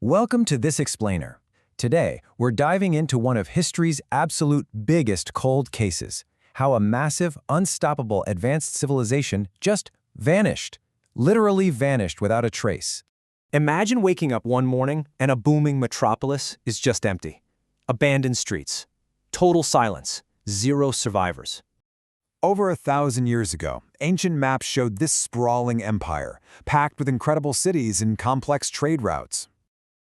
Welcome to This Explainer. Today, we're diving into one of history's absolute biggest cold cases, how a massive, unstoppable advanced civilization just vanished, literally vanished without a trace. Imagine waking up one morning and a booming metropolis is just empty. Abandoned streets, total silence, zero survivors. Over 1,000 years ago, ancient maps showed this sprawling empire, packed with incredible cities and complex trade routes.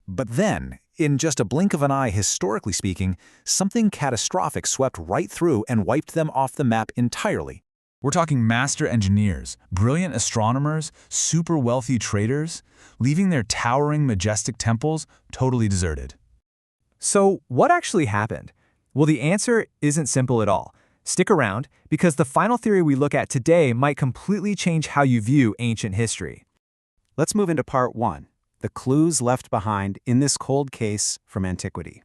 But then, in just a blink of an eye, historically speaking, something catastrophic swept right through and wiped them off the map entirely. We're talking master engineers, brilliant astronomers, super wealthy traders, leaving their towering, majestic temples totally deserted. So, what actually happened? Well, the answer isn't simple at all. Stick around, because the final theory we look at today might completely change how you view ancient history. Let's move into part 1. The clues left behind in this cold case from antiquity.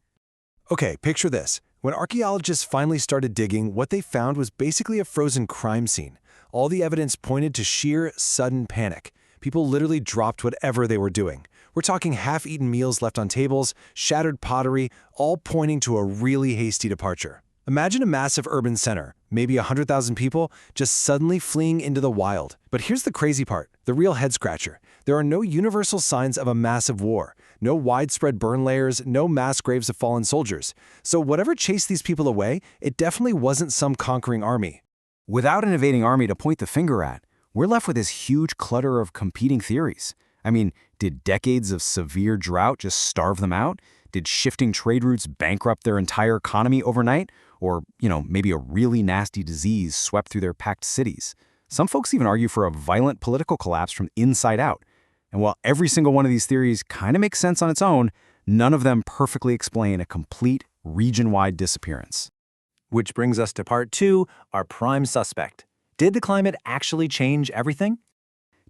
Okay, picture this. When archaeologists finally started digging, what they found was basically a frozen crime scene. All the evidence pointed to sheer, sudden panic. People literally dropped whatever they were doing. We're talking half-eaten meals left on tables, shattered pottery, all pointing to a really hasty departure. Imagine a massive urban center, maybe 100,000 people, just suddenly fleeing into the wild. But here's the crazy part, the real head-scratcher. There are no universal signs of a massive war, no widespread burn layers, no mass graves of fallen soldiers. So whatever chased these people away, it definitely wasn't some conquering army. Without an invading army to point the finger at, we're left with this huge clutter of competing theories. I mean, did decades of severe drought just starve them out? Did shifting trade routes bankrupt their entire economy overnight? Or, maybe a really nasty disease swept through their packed cities. Some folks even argue for a violent political collapse from inside out. And while every single one of these theories kind of makes sense on its own, none of them perfectly explain a complete region-wide disappearance. Which brings us to part 2, our prime suspect. Did the climate actually change everything?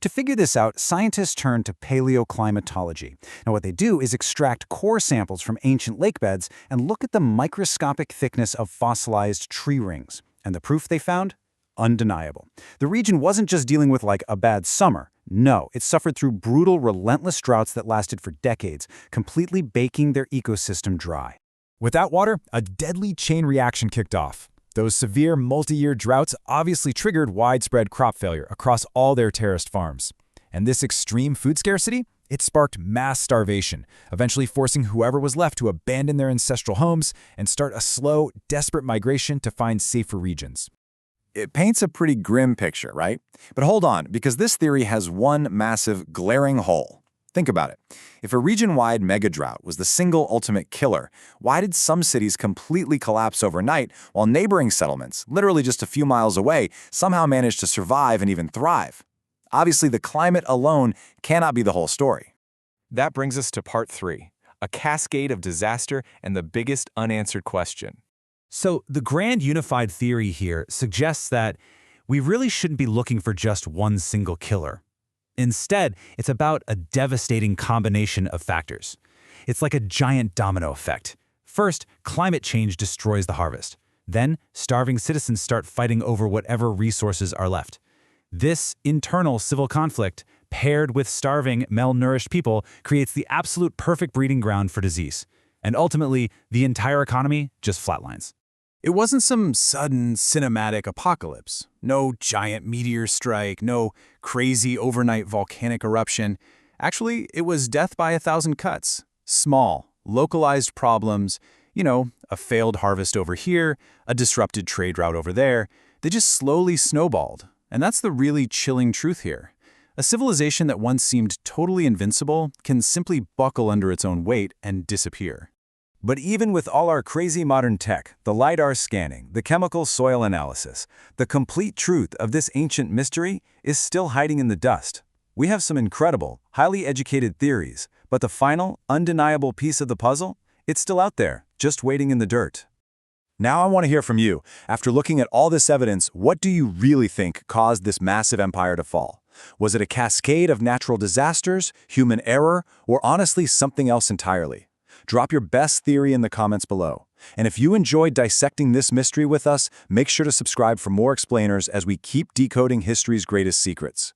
To figure this out, scientists turn to paleoclimatology. Now, what they do is extract core samples from ancient lake beds and look at the microscopic thickness of fossilized tree rings. And the proof they found? Undeniable. The region wasn't just dealing with like a bad summer. No, it suffered through brutal, relentless droughts that lasted for decades, completely baking their ecosystem dry. Without water, a deadly chain reaction kicked off. Those severe multi-year droughts obviously triggered widespread crop failure across all their terraced farms. And this extreme food scarcity, it sparked mass starvation, eventually forcing whoever was left to abandon their ancestral homes and start a slow, desperate migration to find safer regions. It paints a pretty grim picture, right? But hold on, because this theory has one massive, glaring hole. Think about it. If a region-wide megadrought was the single ultimate killer, why did some cities completely collapse overnight while neighboring settlements, literally just a few miles away, somehow managed to survive and even thrive? Obviously, the climate alone cannot be the whole story. That brings us to part 3, a cascade of disaster and the biggest unanswered question. So, the grand unified theory here suggests that we really shouldn't be looking for just one single killer. Instead, it's about a devastating combination of factors. It's like a giant domino effect. First, climate change destroys the harvest. Then, starving citizens start fighting over whatever resources are left. This internal civil conflict, paired with starving, malnourished people, creates the absolute perfect breeding ground for disease. And ultimately, the entire economy just flatlines. It wasn't some sudden cinematic apocalypse. No giant meteor strike, no crazy overnight volcanic eruption. Actually, it was death by 1,000 cuts. Small, localized problems, a failed harvest over here, a disrupted trade route over there. They just slowly snowballed. And that's the really chilling truth here. A civilization that once seemed totally invincible can simply buckle under its own weight and disappear. But even with all our crazy modern tech, the LiDAR scanning, the chemical soil analysis, the complete truth of this ancient mystery is still hiding in the dust. We have some incredible, highly educated theories, but the final, undeniable piece of the puzzle, it's still out there, just waiting in the dirt. Now I want to hear from you. After looking at all this evidence, what do you really think caused this massive empire to fall? Was it a cascade of natural disasters, human error, or honestly something else entirely? Drop your best theory in the comments below. And if you enjoyed dissecting this mystery with us, make sure to subscribe for more explainers as we keep decoding history's greatest secrets.